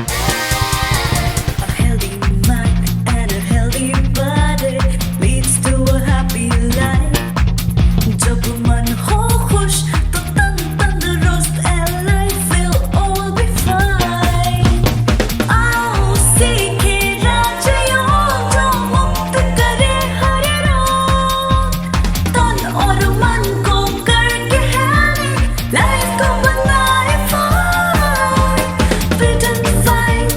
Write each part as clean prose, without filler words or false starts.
A healthy mind and a healthy body leads to a happy life. जब मन हो खुश तो तन तंदुरुस्त and life will all be fine. आओ सीखे राजयोग जो मुक्त करे हर रोग, तन और मन को करके healthy, life को बनाए fine. Fit and fine,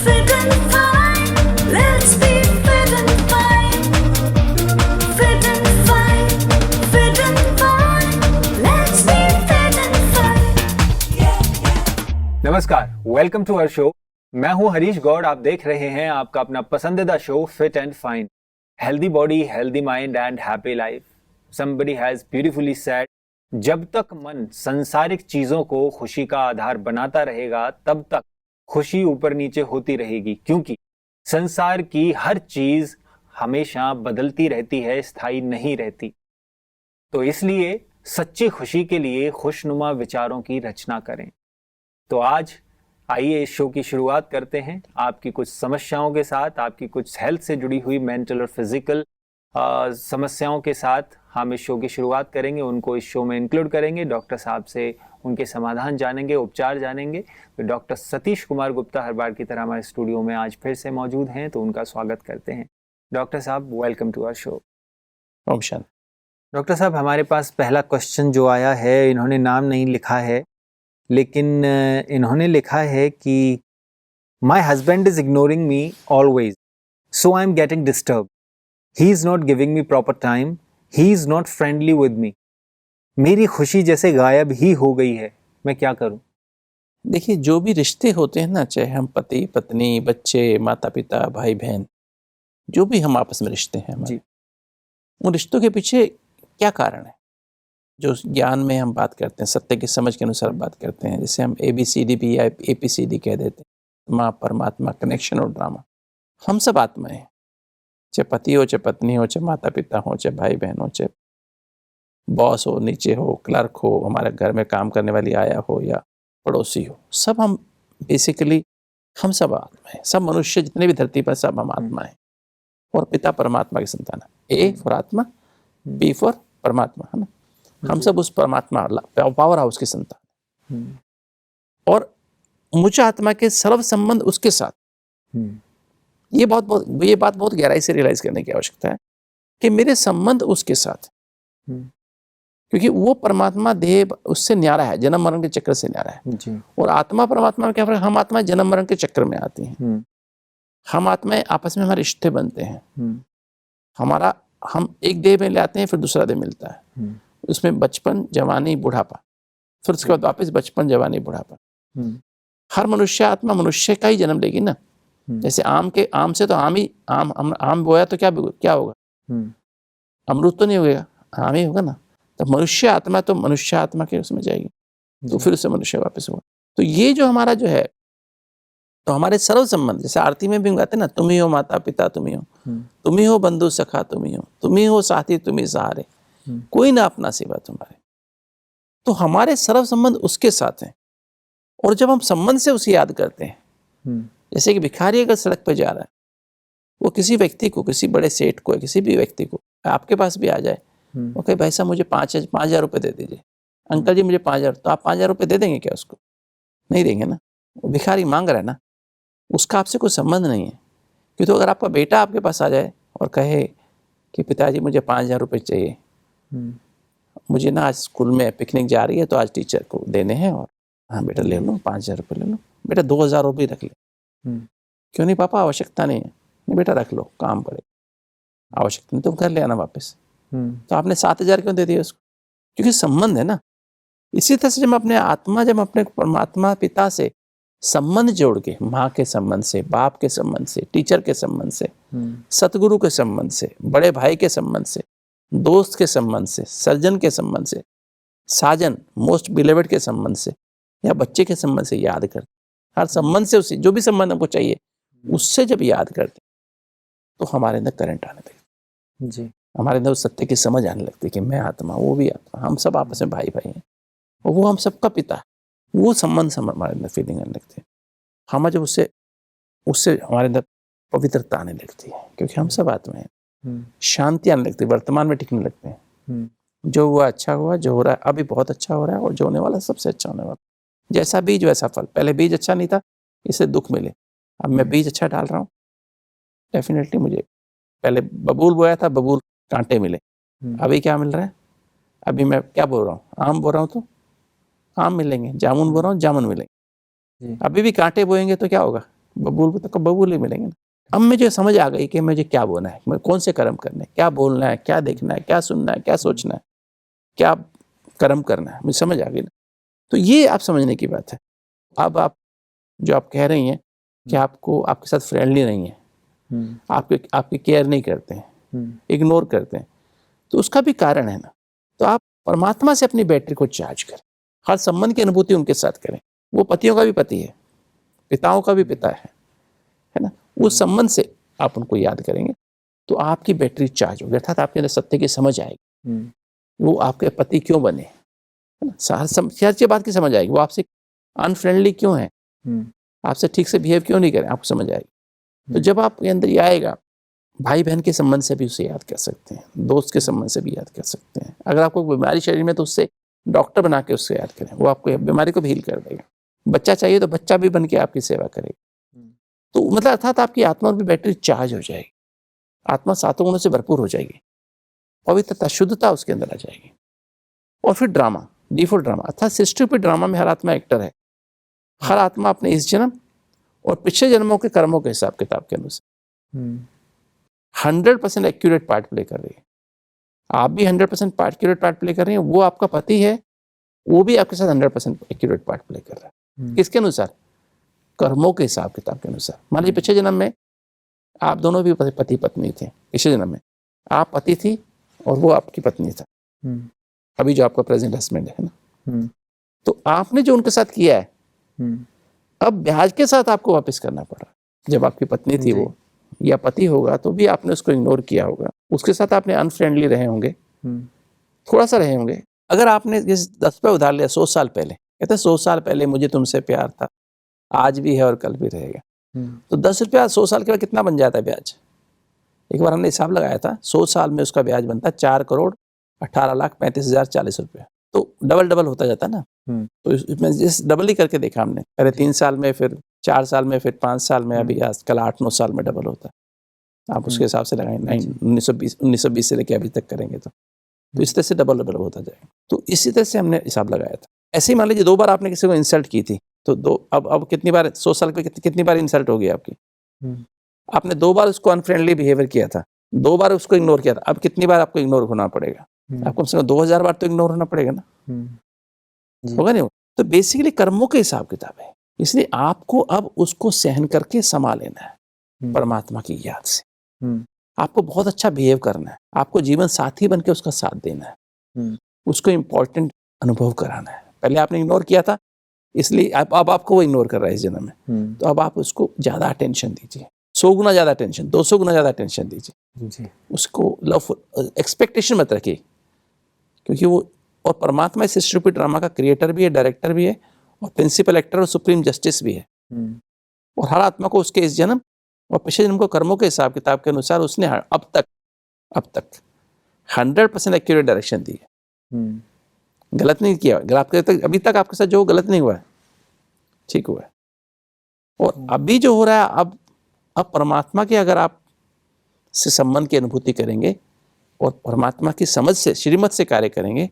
fit and fine. Let's be fit and fine. Fit and fine, fit and fine. Let's be fit and fine. नमस्कार, वेलकम टू आवर शो। मैं हूं हरीश गौड़। आप देख रहे हैं आपका अपना पसंदीदा show fit and fine. Healthy body, healthy mind and happy life. Somebody has beautifully said, जब तक मन संसारिक चीजों को खुशी का आधार बनाता रहेगा तब तक खुशी ऊपर नीचे होती रहेगी, क्योंकि संसार की हर चीज हमेशा बदलती रहती है, स्थायी नहीं रहती। तो इसलिए सच्ची खुशी के लिए खुशनुमा विचारों की रचना करें। तो आज आइए इस शो की शुरुआत करते हैं आपकी कुछ समस्याओं के साथ, आपकी कुछ हेल्थ से जुड़ी हुई मेंटल और फिजिकल समस्याओं के साथ हम इस शो की शुरुआत करेंगे। उनको इस शो में इंक्लूड करेंगे, डॉक्टर साहब से उनके समाधान जानेंगे, उपचार जानेंगे। तो डॉक्टर सतीश कुमार गुप्ता हर बार की तरह हमारे स्टूडियो में आज फिर से मौजूद हैं, तो उनका स्वागत करते हैं। डॉक्टर साहब, welcome to our show. Om Shanti. Doctor साहब, हमारे पास पहला क्वेश्चन जो आया है, इन्होंने नाम नहीं लिखा है, लेकिन इन्होंने लिखा है कि my husband is ignoring me always, so I am getting disturb. He is not giving me proper time, he is not friendly with me. मेरी खुशी जैसे गायब ही हो गई है, मैं क्या करूं? देखिए, जो भी रिश्ते होते हैं ना, चाहे हम पति पत्नी, बच्चे, माता पिता, भाई बहन, जो भी हम आपस में रिश्ते हैं हमारे, जी। उन रिश्तों के पीछे क्या कारण है? जो ज्ञान में हम बात करते हैं, सत्य की समझ के अनुसार बात करते हैं, जैसे हम ABCD या APCD कह देते हैं, माँ, परमात्मा, कनेक्शन और ड्रामा। हम सब आत्माएं हैं, चाहे पति हो, चाहे पत्नी हो, चाहे माता पिता हो, चाहे भाई बहन हो, चाहे बॉस हो, नीचे हो, क्लर्क हो, हमारे घर में काम करने वाली आया हो या पड़ोसी हो, सब हम बेसिकली हम सब आत्मा हैं। सब मनुष्य जितने भी धरती पर, सब हम आत्मा हैं और पिता परमात्मा की संतान है। A फॉर आत्मा, B फॉर परमात्मा, है ना। हम सब उस परमात्मा पावर हाउस की संतान हैं। और मुझ आत्मा के सर्व संबंध उसके साथ, ये बात बहुत गहराई से रियलाइज करने की आवश्यकता है कि मेरे संबंध उसके साथ, क्योंकि वो परमात्मा देह उससे न्यारा है, जन्म मरण के चक्र से न्यारा है जी। और आत्मा परमात्मा में क्या फर्क? हम आत्मा जन्म मरण के चक्र में आती हैं। हम आत्माएं आपस में हमारे रिश्ते बनते हैं। हम एक देह में ले आते हैं, फिर दूसरा देह मिलता है, उसमें बचपन, जवानी, बुढ़ापा, फिर उसके बाद वापस बचपन, जवानी, बुढ़ापा। हर मनुष्य आत्मा मनुष्य का ही जन्म लेगी ना। जैसे आम से तो आम बोया तो क्या होगा? अमरूद तो नहीं होगा, आम ही होगा ना। तो मनुष्य आत्मा तो मनुष्य आत्मा के उसमें जाएगी, तो फिर उससे मनुष्य वापस होगा। तो ये जो हमारा जो है, तो हमारे सर्व संबंध, जैसे आरती में भी हम गाते हैं ना, तुम ही हो माता पिता, तुम ही हो बंधु सखा, तुम ही हो साथी, तुम ही सहारे, कोई ना अपना सिवा तुम्हारे। तो हमारे सर्व संबंध उसके साथ हैं। और जब हम संबंध से उसे याद करते हैं, जैसे कि भिखारी अगर सड़क पर जा रहा है, वो किसी व्यक्ति को, किसी बड़े सेठ को, किसी भी व्यक्ति को आपके पास भी आ जाए, वो कहे भाई साहब मुझे 5,000 रुपये दे दीजिए, अंकल जी मुझे 5,000, तो आप 5,000 रुपये दे देंगे क्या उसको? नहीं देंगे ना। वो भिखारी मांग रहा है ना, उसका आपसे कोई संबंध नहीं है। क्योंकि तो अगर आपका बेटा आपके पास आ जाए और कहे कि पिताजी मुझे 5,000 रुपये चाहिए, मुझे ना आज स्कूल में पिकनिक जा रही है तो आज टीचर को देने हैं, और हाँ बेटा ले लो 5,000 रुपये ले लो, बेटा 2,000 रुपये रख ले। क्यों नहीं पापा, आवश्यकता नहीं है। नहीं बेटा रख लो, काम पड़ेगा, आवश्यकता नहीं तो घर ले आना वापस। तो आपने 7,000 क्यों दे दिया उसको? क्योंकि संबंध है ना। इसी तरह से जब अपने परमात्मा पिता से संबंध जोड़ के, माँ के संबंध से, बाप के संबंध से, टीचर के संबंध से, सतगुरु के संबंध से, बड़े भाई के संबंध से, दोस्त के संबंध से, सर्जन के संबंध से, साजन मोस्ट बिलेवेड के संबंध से, या बच्चे के संबंध से याद करते, हर संबंध से, उसे जो भी संबंध हमको चाहिए उससे जब याद करते, तो हमारे अंदर करंट आने लगता जी, हमारे अंदर उस सत्य की समझ आने लगती कि मैं आत्मा, वो भी आत्मा, हम सब आपस में भाई भाई हैं, और वो हम सबका पिता है। वो संबंध हमारे अंदर फीलिंग आने लगती है। हम जब उससे उससे हमारे अंदर पवित्रता आने लगती है, क्योंकि हम सब आत्मा हैं, शांति आने लगती है, वर्तमान में टिकने लगते हैं। जो हुआ अच्छा हुआ, जो हो रहा है अभी बहुत अच्छा हो रहा है, और जो होने वाला सबसे अच्छा होने वाला। जैसा बीज वैसा फल। पहले बीज अच्छा नहीं था, इससे दुख मिले। अब मैं बीज अच्छा डाल रहा हूँ, डेफिनेटली मुझे पहले बबूल बोया था, बबूल कांटे मिले। अभी क्या मिल रहा है? अभी मैं क्या बोल रहा हूँ? आम बोल रहा हूँ तो आम मिलेंगे, जामुन बोल रहा हूँ जामुन मिलेंगे। अभी भी कांटे बोएंगे तो क्या होगा? बबूल तो बबूल ही मिलेंगे ना। अब मुझे समझ आ गई कि मुझे क्या बोलना है, मैं कौन से कर्म करने हैं, क्या बोलना है, क्या देखना है, क्या सुनना है, क्या सोचना है, क्या कर्म करना है, मुझे समझ आ गई ना। तो ये आप समझने की बात है। अब आप जो आप कह रही हैं कि आपको आपके साथ फ्रेंडली नहीं है, आपकी केयर नहीं करते हैं, इग्नोर करते हैं, तो उसका भी कारण है ना। तो आप परमात्मा से अपनी बैटरी को चार्ज करें, हर संबंध की अनुभूति उनके साथ करें। वो पतियों का भी पति है, पिताओं का भी पिता है ना। उस संबंध से आप उनको याद करेंगे तो आपकी बैटरी चार्ज होगी, अर्थात आपके अंदर सत्य की समझ आएगी। वो आपके पति क्यों बने, है ना, हर चीज बात की समझ आएगी। वो आपसे अनफ्रेंडली क्यों है, आपसे ठीक से बिहेव क्यों नहीं करें, आपको समझ आएगी। तो जब आपके अंदर ये आएगा, भाई बहन के संबंध से भी उसे याद कर सकते हैं, दोस्त के संबंध से भी याद कर सकते हैं। अगर आपको बीमारी शरीर में तो उससे डॉक्टर बना के उससे याद करें, वो आपको बीमारी को भी हील कर देगा। बच्चा चाहिए तो बच्चा भी बन के आपकी सेवा करेगा। तो मतलब अर्थात आपकी आत्मा और भी बैटरी चार्ज हो जाएगी, आत्मा सातों गुणों से भरपूर हो जाएगी, पवित्रता शुद्धता उसके अंदर आ जाएगी। और फिर ड्रामा, डिफॉल्ट ड्रामा, अर्थात सृष्टि पे ड्रामा में हर आत्मा एक्टर है। हर आत्मा अपने इस जन्म और पिछले जन्मों के कर्मों के हिसाब किताब के अनुसार 100% एक्यूरेट पार्ट प्ले कर रही है। आप भी 100% एक्यूरेट पार्ट प्ले कर रही हैं, वो आपका पति है, वो भी आपके साथ 100% एक्यूरेट पार्ट प्ले कर रहा है। किसके अनुसार? कर्मों के हिसाब किताब के अनुसार। मान लीजिए पिछले जन्म में आप दोनों भी पति पत्नी थे, पिछले जन्म में आप पति थी और वो आपकी पत्नी था, अभी जो आपका प्रेजेंट हस्बैंड है ना। तो आपने जो उनके साथ किया है, अब ब्याज के साथ आपको वापस करना पड़ा। जब आपकी पत्नी थी वो या पति होगा तो भी आपने उसको इग्नोर किया होगा, उसके साथ आपने अनफ्रेंडली रहे होंगे, थोड़ा सा रहे होंगे। अगर आपने जिस 10 रुपये उधार लिया 100 साल पहले, कहते 100 साल पहले मुझे तुमसे प्यार था, आज भी है और कल भी रहेगा, तो 10 रुपया 100 साल के बाद कितना बन जाता है ब्याज? एक बार हमने हिसाब लगाया था, 100 साल में उसका ब्याज बनता 4,18,35,040 रुपये। तो डबल होता जाता ना। तो इसमें जिस डबल ही करके देखा हमने, पहले 3 साल में, फिर 4 साल में, फिर 5 साल में, अभी आजकल 8-9 साल में डबल होता है। आप उसके हिसाब से लगाएं, 1920 से लेके अभी तक करेंगे तो इस तरह से डबल होता जाएगा। तो इसी तरह से हमने हिसाब लगाया था। ऐसे ही मान लीजिए 2 बार आपने किसी को इंसल्ट की थी, तो अब कितनी बार 100 साल पे कितनी बार इंसल्ट हो गई आपकी? आपने 2 बार उसको अनफ्रेंडली बिहेवियर किया था, 2 बार उसको इग्नोर किया था, अब कितनी बार आपको इग्नोर होना पड़ेगा? आपको कम से कम 2000 बार तो इग्नोर होना पड़ेगा ना, होगा नहीं? तो बेसिकली कर्मों के हिसाब किताब है, इसलिए आपको अब उसको सहन करके समा लेना है परमात्मा की याद से। आपको बहुत अच्छा बिहेव करना है, आपको जीवन साथी बन के उसका साथ देना है, उसको इम्पोर्टेंट अनुभव कराना है। पहले आपने इग्नोर किया था, इसलिए अब आपको वो इग्नोर कर रहा है इस जन्म में, तो अब आप उसको ज़्यादा अटेंशन दीजिए, 100 गुना ज़्यादा अटेंशन, 200 गुना ज़्यादा अटेंशन दीजिए। उसको लवफुल एक्सपेक्टेशन मत रखिए, क्योंकि वो और परमात्मा इस सृष्टि रूपी ड्रामा का क्रिएटर भी है, डायरेक्टर भी है, और प्रिंसिपल एक्टर और सुप्रीम जस्टिस भी है। और हर आत्मा को उसके इस जन्म और पिछले जन्म को कर्मों के हिसाब किताब के अनुसार उसने अब तक 100% एक्यूरेट डायरेक्शन दी है। गलत नहीं किया, अभी तक आपके साथ जो गलत नहीं हुआ है, ठीक हुआ है। और अभी जो हो रहा है, अब परमात्मा के अगर आप से संबंध की अनुभूति करेंगे और परमात्मा की समझ से, श्रीमत से कार्य करेंगे,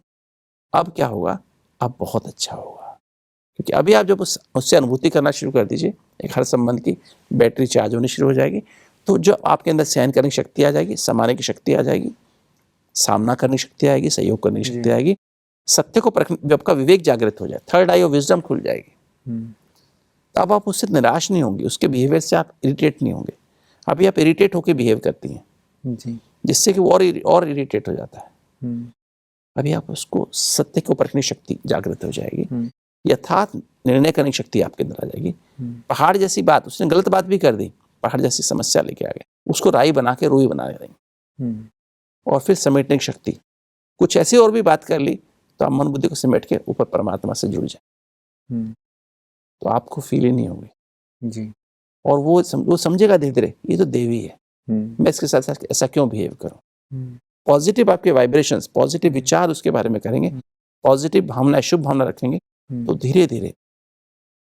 अब क्या होगा? अब बहुत अच्छा होगा। क्योंकि अभी आप जब उससे अनुभूति करना शुरू कर दीजिए, एक हर संबंध की बैटरी चार्ज होनी शुरू हो जाएगी, तो जो आपके अंदर सहन करने की शक्ति आ जाएगी, समाने की शक्ति आ जाएगी, सामना करने की शक्ति आएगी, सहयोग करने की शक्ति आएगी, सत्य को परखने, जब आपका विवेक जागृत हो जाए, थर्ड आई ऑफ विजडम खुल जाएगी, तो अब आप उससे निराश नहीं होंगे, उसके बिहेवियर से आप इरिटेट नहीं होंगे। अभी आप इरिटेट होकर बिहेव करती हैं, जिससे कि वो और इरिटेट हो जाता है। अभी आप उसको सत्य को परखने की शक्ति जागृत हो जाएगी, यथार्थ निर्णय करने की शक्ति आपके अंदर आ जाएगी। पहाड़ जैसी बात, उसने गलत बात भी कर दी, पहाड़ जैसी समस्या लेके आ गए, उसको राई बना के रूई बना देंगे, और फिर समेटने की शक्ति, कुछ ऐसी और भी बात कर ली तो आप मन बुद्धि को समेट के ऊपर परमात्मा से जुड़ जाए, तो आपको फील ही नहीं होगी जी। और वो समझेगा धीरे धीरे ये तो देवी है, मैं इसके साथ साथ ऐसा क्यों बिहेव करूं। पॉजिटिव आपके वाइब्रेशंस, पॉजिटिव विचार उसके बारे में करेंगे, पॉजिटिव भावना, शुभ भावना रखेंगे, तो धीरे धीरे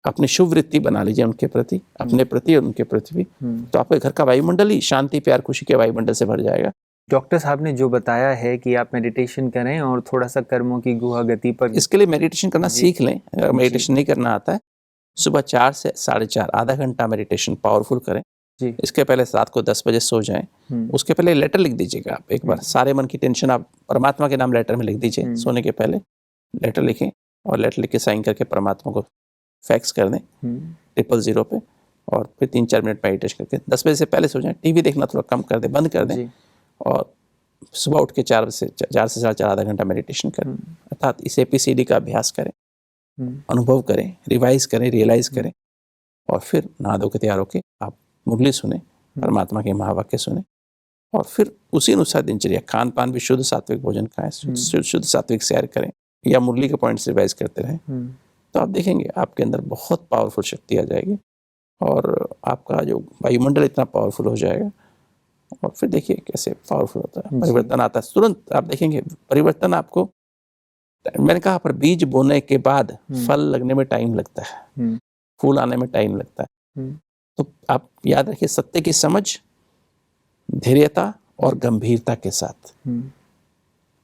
अपनी शुभ वृत्ति बना लीजिए उनके प्रति, अपने प्रति और उनके प्रति भी, तो आपके घर का वायुमंडल ही शांति, प्यार, खुशी के वायुमंडल से भर जाएगा। डॉक्टर साहब ने जो बताया है कि आप मेडिटेशन करें और थोड़ा सा कर्मों की गुहा गति पर, इसके लिए मेडिटेशन करना सीख लें। अगर मेडिटेशन नहीं करना आता है, सुबह 4 से 4:30 आधा घंटा मेडिटेशन पावरफुल करें जी। इसके पहले रात को 10 बजे सो जाएं। उसके पहले लेटर लिख दीजिएगा आप एक बार, सारे मन की टेंशन आप परमात्मा के नाम लेटर में लिख दीजिए। सोने के पहले लेटर लिखें और लेटर लिख के साइन करके परमात्मा को फैक्स कर दें 000 पे, और फिर 3-4 मिनट मेडिटेशन करके 10 बजे से पहले सो जाएं। टीवी देखना थोड़ा कम कर दें, बंद कर दें, और सुबह उठ के 4 से 4:30 आधा घंटा मेडिटेशन करें, अर्थात इस ABCD का अभ्यास करें, अनुभव करें, रिवाइज करें, रियलाइज करें, और फिर नहा धो के तैयार होके आप मुरली सुने, परमात्मा के महावाक्य सुने, और फिर उसी अनुसार दिनचर्या, खान पान भी शुद्ध सात्विक भोजन खाएं, शुद्ध सात्विक सैर करें, या मुरली के पॉइंट्स रिवाइज करते रहें, तो आप देखेंगे आपके अंदर बहुत पावरफुल शक्ति आ जाएगी, और आपका जो वायुमंडल इतना पावरफुल हो जाएगा, और फिर देखिए कैसे पावरफुल होता है, परिवर्तन आता है तुरंत। आप देखेंगे परिवर्तन आपको, मैंने कहा पर बीज बोने के बाद फल लगने में टाइम लगता है, फूल आने में टाइम लगता है। तो आप याद रखिए, सत्य की समझ, धैर्यता और गंभीरता के साथ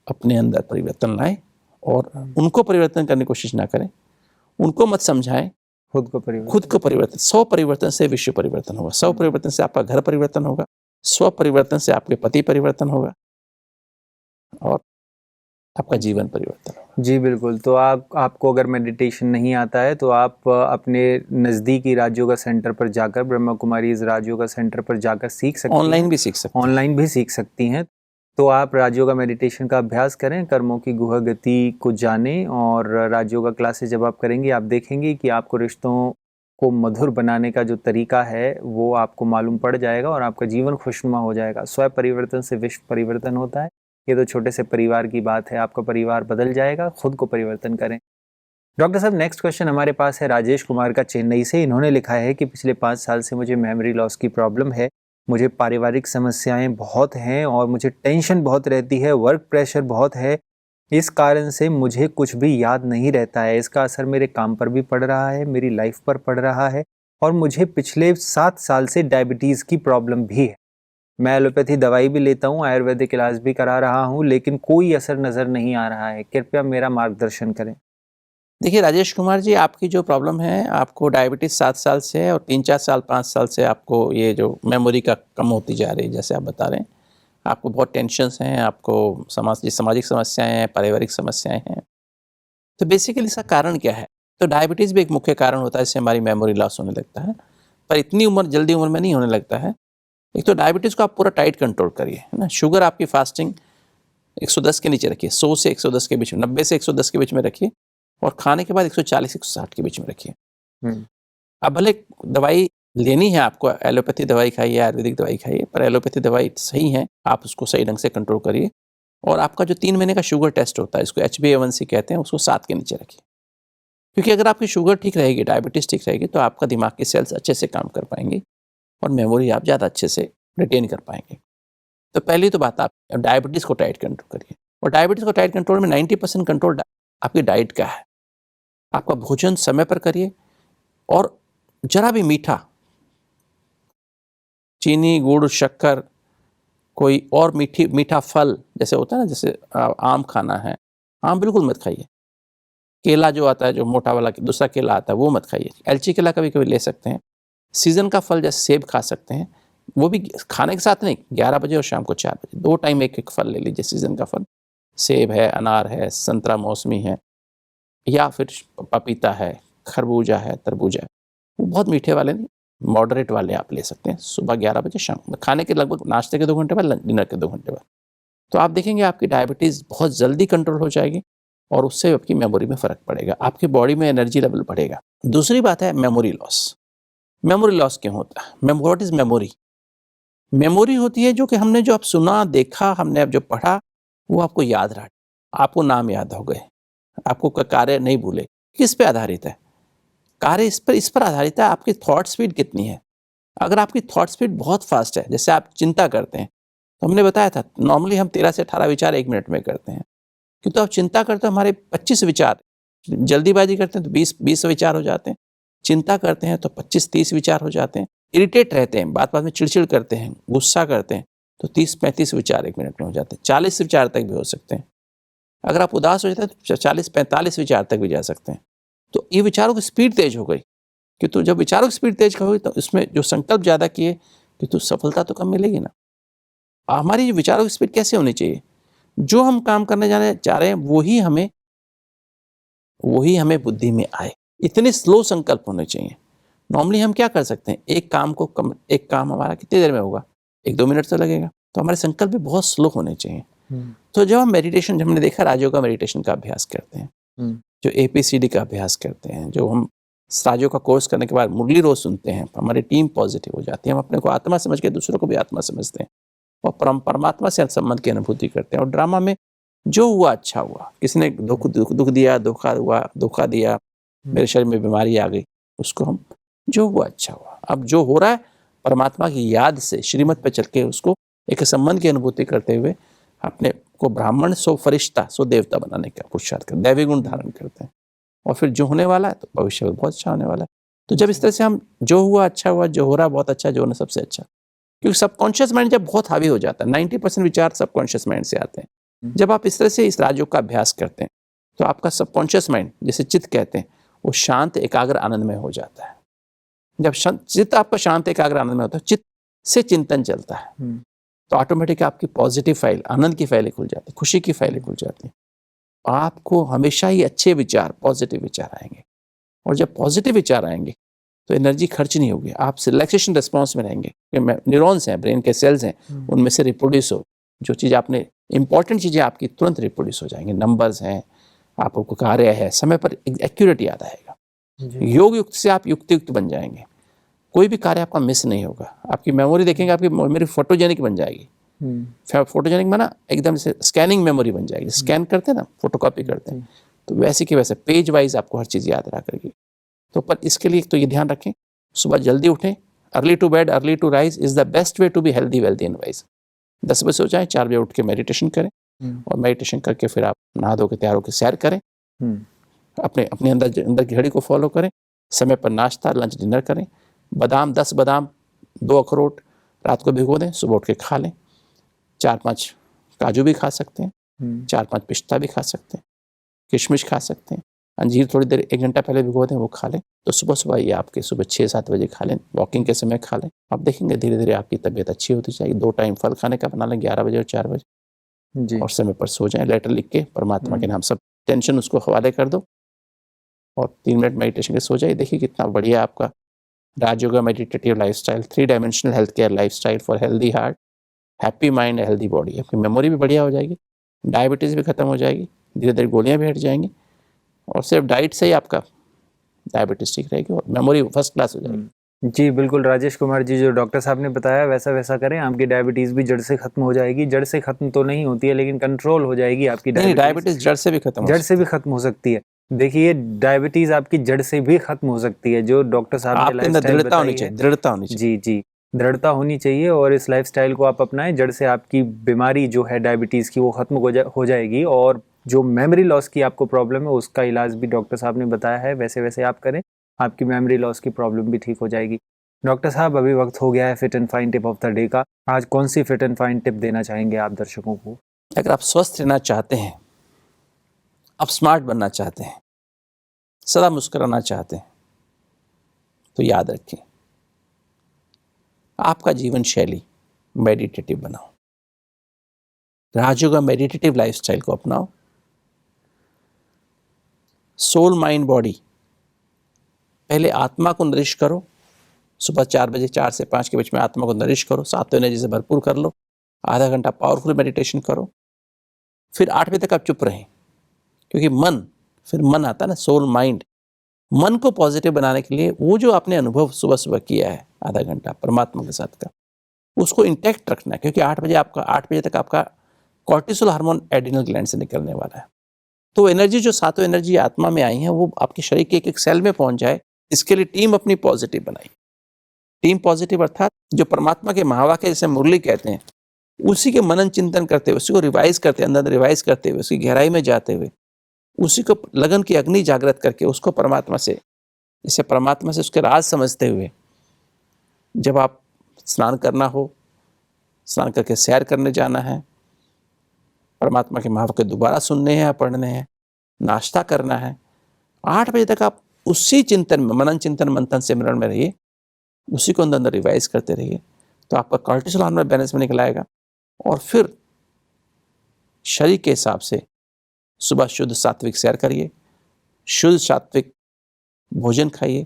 अपने अंदर परिवर्तन लाएं, और उनको परिवर्तन करने की कोशिश ना करें, उनको मत समझाएं, खुद को परिवर्तन। 100 परिवर्तन से विश्व परिवर्तन होगा, 100 परिवर्तन से आपका घर परिवर्तन होगा, 100 परिवर्तन से आपके पति परिवर्तन होगा, और आपका जीवन परिवर्तन होगा। जी बिल्कुल। तो आपको अगर मेडिटेशन नहीं आता है तो आप अपने नज़दीकी राजयोगा सेंटर पर जाकर, ब्रह्मा कुमारीज राजयोगा सेंटर पर जाकर सीख सकते हैं। ऑनलाइन भी सीख सकते हैं। ऑनलाइन भी सीख सकती हैं। तो आप राजयोगा मेडिटेशन का अभ्यास करें, कर्मों की गुहा गति को जानें, और राजयोगा क्लासेस जब आप करेंगे आप देखेंगे कि आपको रिश्तों को मधुर बनाने का जो तरीका है वो आपको मालूम पड़ जाएगा, और आपका जीवन खुशनुमा हो जाएगा। स्व परिवर्तन से विश्व परिवर्तन होता है। ये तो छोटे से परिवार की बात है, आपका परिवार बदल जाएगा। खुद को परिवर्तन करें। डॉक्टर साहब, नेक्स्ट क्वेश्चन हमारे पास है राजेश कुमार का, चेन्नई से। इन्होंने लिखा है कि पिछले 5 साल से मुझे मेमोरी लॉस की प्रॉब्लम है, मुझे पारिवारिक समस्याएं बहुत हैं, और मुझे टेंशन बहुत रहती है, वर्क प्रेशर बहुत है। इस कारण से मुझे कुछ भी याद नहीं रहता है। इसका असर मेरे काम पर भी पड़ रहा है, मेरी लाइफ पर पड़ रहा है, और मुझे पिछले 7 साल से डायबिटीज़ की प्रॉब्लम भी है। मैं एलोपैथी दवाई भी लेता हूँ, आयुर्वेदिक इलाज भी करा रहा हूँ, लेकिन कोई असर नज़र नहीं आ रहा है। कृपया मेरा मार्गदर्शन करें। देखिए राजेश कुमार जी, आपकी जो प्रॉब्लम है, आपको डायबिटीज़ 7 साल से है, और 3-4 साल 5 साल से आपको ये जो मेमोरी का कम होती जा रही है, जैसे आप बता रहे हैं, आपको बहुत टेंशन्स हैं, आपको सामाजिक समस्याएं हैं, पारिवारिक समस्याएं हैं। तो बेसिकली इसका कारण क्या है? तो डायबिटीज़ भी एक मुख्य कारण होता है, इससे हमारी मेमोरी लॉस होने लगता है, पर इतनी जल्दी उम्र में नहीं होने लगता है। एक तो डायबिटीज़ को आप पूरा टाइट कंट्रोल करिए, है ना। शुगर आपकी फास्टिंग 110 के नीचे रखिए, 100 से 110 के बीच में, 90 से 110 के बीच में रखिए, और खाने के बाद 140-160 के बीच में रखिए। अब भले दवाई लेनी है आपको, एलोपैथी दवाई खाइए, आयुर्वेदिक दवाई खाइए, पर एलोपैथी दवाई सही है, आप उसको सही ढंग से कंट्रोल करिए। और आपका जो 3 महीने का शुगर टेस्ट होता है, इसको HbA1c कहते हैं, उसको 7 के नीचे रखिए। क्योंकि अगर आपकी शुगर ठीक रहेगी, डायबिटीज़ ठीक रहेगी, तो आपका दिमाग की सेल्स अच्छे से काम कर पाएंगी, और मेमोरी आप ज़्यादा अच्छे से रिटेन कर पाएंगे। तो पहली तो बात, आप डायबिटीज़ को टाइट कंट्रोल करिए। और डायबिटीज़ को टाइट कंट्रोल में 90% कंट्रोल आपकी डाइट का है। आपका भोजन समय पर करिए, और जरा भी मीठा, चीनी, गुड़, शक्कर, कोई और मीठा फल जैसे होता है ना, जैसे आम खाना है, आम बिल्कुल मत खाइए। केला जो आता है, जो मोटा वाला दूसरा केला आता है, वो मत खाइए। एलची केला कभी कभी ले सकते हैं। सीज़न का फल जैसे सेब खा सकते हैं, वो भी खाने के साथ नहीं, 11 बजे और शाम को 4 बजे, 2 टाइम एक फल ले लीजिए। सीज़न का फल सेब है, अनार है, संतरा मौसमी है, या फिर पपीता है, खरबूजा है, तरबूजा है। वो बहुत मीठे वाले नहीं, मॉडरेट वाले आप ले सकते हैं। सुबह 11 बजे, शाम खाने के लगभग नाश्ते के 2 घंटे बाद, डिनर के 2 घंटे बाद। तो आप देखेंगे आपकी डायबिटीज़ बहुत जल्दी कंट्रोल हो जाएगी, और उससे आपकी मेमोरी में फ़र्क पड़ेगा, आपकी बॉडी में एनर्जी लेवल बढ़ेगा। दूसरी बात है मेमोरी लॉस। मेमोरी लॉस क्यों होता है? What is memory? मेमोरी होती है जो कि हमने जो अब सुना, देखा, हमने अब जो पढ़ा, वो आपको याद रहा, आपको नाम याद हो गए, आपको कार्य नहीं भूले। किस पे आधारित है? कार्य इस पर आधारित है आपकी थॉट स्पीड कितनी है। अगर आपकी थॉट स्पीड बहुत फास्ट है, जैसे आप चिंता करते हैं, तो हमने बताया था नॉर्मली हम 13 से 18 विचार 1 मिनट में करते हैं, किंतु आप चिंता करते हो हमारे 25 विचार, जल्दीबाजी करते हैं तो 20 विचार हो जाते हैं, चिंता करते हैं तो 25-30 विचार हो जाते हैं, इरिटेट रहते हैं, बात बात में चिड़चिड़ करते हैं, गुस्सा करते हैं तो 30-35 विचार 1 मिनट में हो जाते हैं, 40 विचार तक भी हो सकते हैं। अगर आप उदास हो जाते हैं तो 40-45 विचार तक भी जा सकते हैं। तो ये विचारों की स्पीड तेज हो गई, कि तो जब विचारों की स्पीड तेज होगी तो इसमें जो संकल्प ज़्यादा किए कि तो सफलता तो कम मिलेगी ना। हमारी विचारों की स्पीड कैसे होनी चाहिए, जो हम काम करने जाने चाह रहे हैं वही हमें बुद्धि में आए, इतने स्लो संकल्प होने चाहिए। नॉर्मली हम क्या कर सकते हैं, एक काम हमारा कितनी देर में होगा, 1-2 मिनट तो लगेगा, तो हमारे संकल्प भी बहुत स्लो होने चाहिए। तो जब हम मेडिटेशन, जब हमने देखा राजयोग मेडिटेशन का अभ्यास करते हैं, जो APCD का अभ्यास करते हैं, जो हम राजयोग का कोर्स करने के बाद मुरली रोज सुनते हैं, हमारी टीम पॉजिटिव हो जाती है, हम अपने को आत्मा समझ के दूसरों को भी आत्मा समझते हैं और परमात्मा से संबंध की अनुभूति करते हैं। और ड्रामा में जो हुआ अच्छा हुआ, किसी ने दुख दिया, धोखा दिया, मेरे शरीर में बीमारी आ गई, उसको हम जो हुआ अच्छा हुआ, अब जो हो रहा है परमात्मा की याद से श्रीमत पे चल के उसको एक संबंध की अनुभूति करते हुए अपने को ब्राह्मण सो फरिश्ता सो देवता बनाने का पुरुषार्थ करते, दैवी गुण धारण करते हैं। और फिर जो होने वाला है तो भविष्य में बहुत अच्छा होने वाला है। तो जब इस तरह से हम जो हुआ अच्छा हुआ, जो हो रहा बहुत अच्छा, जो होना सबसे अच्छा, क्योंकि सबकॉन्शियस माइंड जब बहुत हावी हो जाता है, 90% विचार सबकॉन्शियस माइंड से आते हैं। जब आप इस तरह से इस राजयोग का अभ्यास करते हैं तो आपका सबकॉन्शियस माइंड, जिसे चित्त कहते हैं, वो शांत एकाग्र आनंदमय हो जाता है। जब चित्त आपका शांत एकाग्र आनंदमय होता है, चित्त से चिंतन चलता है, तो ऑटोमेटिक आपकी पॉजिटिव फाइल, आनंद की फाइलें खुल जाती है, खुशी की फाइलें खुल जाती हैं। आपको हमेशा ही अच्छे विचार, पॉजिटिव विचार आएंगे, और जब पॉजिटिव विचार आएंगे तो एनर्जी खर्च नहीं होगी, आप रिलैक्सेशन रिस्पॉन्स में रहेंगे। न्यूरॉन्स हैं, ब्रेन के सेल्स हैं, उनमें से रिप्रोड्यूस हो जो चीज़ आपने, इंपॉर्टेंट चीज़ें आपकी तुरंत रिप्रोड्यूस हो जाएंगे। नंबर्स हैं, आपको कार्य है, समय पर एक्यूरेट याद आएगा। योग युक्त से आप युक्त बन जाएंगे, कोई भी कार्य आपका मिस नहीं होगा। आपकी मेमोरी देखेंगे, आपकी मेमोरी फोटोजेनिक बन जाएगी। फोटोजेनिक माना एकदम से स्कैनिंग मेमोरी बन जाएगी, स्कैन करते हैं ना, फोटोकॉपी करते हैं, तो वैसे के वैसे पेज वाइज आपको हर चीज़ याद रहा करेगी। तो पर इसके लिए तो ये ध्यान रखें, सुबह जल्दी उठें, early to bed early to rise is the best way to be healthy, wealthy and wise. 10 बजे सो जाएं, 4 बजे उठ के मेडिटेशन करें, और मेडिटेशन करके फिर आप नहा धो के तैयार होकर सैर करें, अपने अंदर की घड़ी को फॉलो करें, समय पर नाश्ता, लंच, डिनर करें। बादाम 10 बादाम, 2 अखरोट रात को भिगो दें, सुबह उठ के खा लें। 4-5 काजू भी खा सकते हैं, 4-5 पिस्ता भी खा सकते हैं, किशमिश खा सकते हैं, अंजीर थोड़ी देर 1 घंटा पहले भिगो दें, वो खा लें। तो सुबह ये आपके सुबह 6-7 बजे खा लें, वॉकिंग के समय खा लें। आप देखेंगे धीरे धीरे आपकी तबीयत अच्छी होती जाएगी। 2 टाइम फल खाने का बना लें, 11 बजे और 4 बजे, और समय पर सो जाएं। लेटर लिख के परमात्मा के नाम सब टेंशन उसको हवाले कर दो, और 3 मिनट मेडिटेशन के सो जाइए। देखिए कितना बढ़िया आपका Rajyoga meditative lifestyle, 3 dimensional health care lifestyle for healthy heart, happy mind, healthy body. आपकी मेमोरी भी बढ़िया हो जाएगी, डायबिटीज़ भी खत्म हो जाएगी, धीरे धीरे गोलियां भी हट जाएंगी, और सिर्फ डाइट से ही आपका डायबिटीज़ ठीक रहेगी और मेमोरी फर्स्ट क्लास हो जाएगी। जी बिल्कुल राजेश कुमार जी, जो डॉक्टर साहब ने बताया वैसा करें, आपकी डायबिटीज़ भी जड़ से खत्म हो जाएगी। जड़ से खत्म तो नहीं होती है, लेकिन कंट्रोल हो जाएगी आपकी डायबिटीज़। जड़ से भी खत्म हो सकती है। देखिए डायबिटीज़ आपकी जड़ से भी खत्म हो सकती है, जो डॉक्टर साहब ने दृढ़ता होनी चाहिए। जी, दृढ़ता होनी चाहिए, और इस लाइफस्टाइल को आप अपनाएं। जड़ से आपकी बीमारी जो है डायबिटीज़ की, वो खत्म हो जाएगी। और जो मेमोरी लॉस की आपको प्रॉब्लम है, उसका इलाज भी डॉक्टर साहब ने बताया है, वैसे आप करें, आपकी मेमोरी लॉस की प्रॉब्लम भी ठीक हो जाएगी। डॉक्टर साहब, अभी वक्त हो गया है fit and fine tip of the day का। आज कौन सी फिट एंड फाइन टिप देना चाहेंगे आप दर्शकों को? अगर आप स्वस्थ रहना चाहते हैं, आप स्मार्ट बनना चाहते हैं, सदा मुस्कुराना चाहते हैं, तो याद रखें, आपका जीवन शैली मेडिटेटिव बनाओ, राजयोग मेडिटेटिव लाइफस्टाइल को अपनाओ। सोल, माइंड, बॉडी, पहले आत्मा को नरिश करो। सुबह 4 बजे, 4 से 5 के बीच में आत्मा को नरिश करो, सात्विक एनर्जी से भरपूर कर लो। आधा घंटा पावरफुल मेडिटेशन करो, फिर 8 बजे तक आप चुप रहें, क्योंकि मन आता है ना, सोल, माइंड। मन को पॉजिटिव बनाने के लिए वो जो आपने अनुभव सुबह किया है आधा घंटा परमात्मा के साथ का, उसको इंटैक्ट रखना है, क्योंकि 8 बजे तक आपका कॉर्टिसोल हार्मोन एड्रिनल ग्लैंड से निकलने वाला है। तो एनर्जी जो 7 एनर्जी आत्मा में आई है, वो आपके शरीर के एक सेल में पहुंच जाए, इसके लिए टीम अपनी पॉजिटिव बनाई। टीम पॉजिटिव अर्थात जो परमात्मा के महावाक्य जैसे मुरली कहते हैं, उसी के मनन चिंतन करते हुए, उसी को रिवाइज करते, अंदर रिवाइज करते हुए, उसकी गहराई में जाते हुए, उसी को लगन की अग्नि जागृत करके उसको परमात्मा से, इसे परमात्मा से उसके राज समझते हुए, जब आप स्नान करना हो, स्नान करके सैर करने जाना है, परमात्मा के महावाक्य दोबारा सुनने हैं या पढ़ने हैं, नाश्ता करना है, 8 बजे तक आप उसी चिंतन में, मनन चिंतन मंथन सिमरन में रहिए, उसी को अंदर अंदर रिवाइज करते रहिए, तो आपका कॉर्टिसोल हार्मोन बैलेंस में निकल आएगा। और फिर शरीर के हिसाब से सुबह शुद्ध सात्विक सैर करिए, शुद्ध सात्विक भोजन खाइए,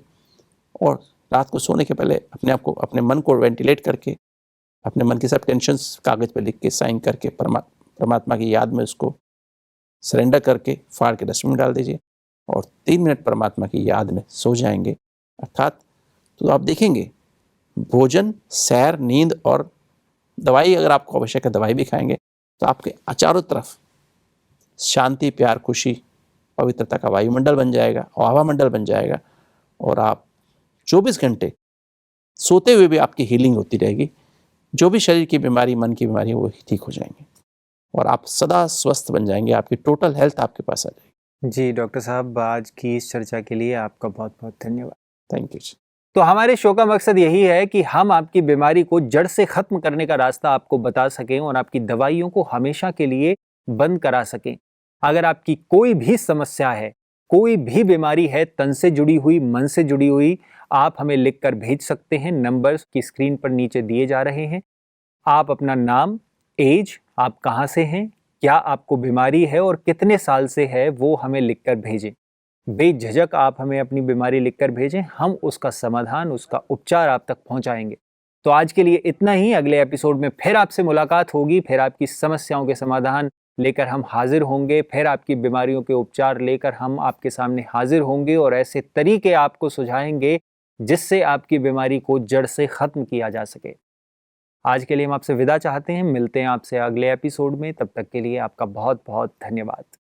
और रात को सोने के पहले अपने आप को, अपने मन को वेंटिलेट करके, अपने मन के सब टेंशन्स कागज पे लिख के साइन करके परमात्मा की याद में उसको सरेंडर करके फाड़ के डस्टबिन में डाल दीजिए, और 3 मिनट परमात्मा की याद में सो जाएंगे। अर्थात तो आप देखेंगे भोजन, सैर, नींद और दवाई, अगर आपको आवश्यक है दवाई भी खाएंगे, तो आपके चारों तरफ शांति, प्यार, खुशी, पवित्रता का वायुमंडल बन जाएगा, हवा मंडल बन जाएगा, और आप 24 घंटे सोते हुए भी आपकी हीलिंग होती रहेगी। जो भी शरीर की बीमारी, मन की बीमारी है, वो ठीक हो जाएंगी, और आप सदा स्वस्थ बन जाएंगे, आपकी टोटल हेल्थ आपके पास आ जाएगी। जी डॉक्टर साहब, आज की इस चर्चा के लिए आपका बहुत बहुत धन्यवाद। Thank you. तो हमारे शो का मकसद यही है कि हम आपकी बीमारी को जड़ से खत्म करने का रास्ता आपको बता सकें और आपकी दवाइयों को हमेशा के लिए बंद करा सकें। अगर आपकी कोई भी समस्या है, कोई भी बीमारी है, तन से जुड़ी हुई, मन से जुड़ी हुई, आप हमें लिखकर भेज सकते हैं। नंबर्स की स्क्रीन पर नीचे दिए जा रहे हैं। आप अपना नाम, एज, आप कहाँ से हैं, क्या आपको बीमारी है और कितने साल से है, वो हमें लिखकर भेजें। बेझिझक आप हमें अपनी बीमारी लिखकर भेजें, हम उसका समाधान, उसका उपचार आप तक पहुंचाएंगे। तो आज के लिए इतना ही। अगले एपिसोड में फिर आपसे मुलाकात होगी, फिर आपकी समस्याओं के समाधान लेकर हम हाजिर होंगे, फिर आपकी बीमारियों के उपचार लेकर हम आपके सामने हाजिर होंगे और ऐसे तरीके आपको सुझाएंगे जिससे आपकी बीमारी को जड़ से खत्म किया जा सके। आज के लिए हम आपसे विदा चाहते हैं, मिलते हैं आपसे अगले एपिसोड में। तब तक के लिए आपका बहुत बहुत धन्यवाद।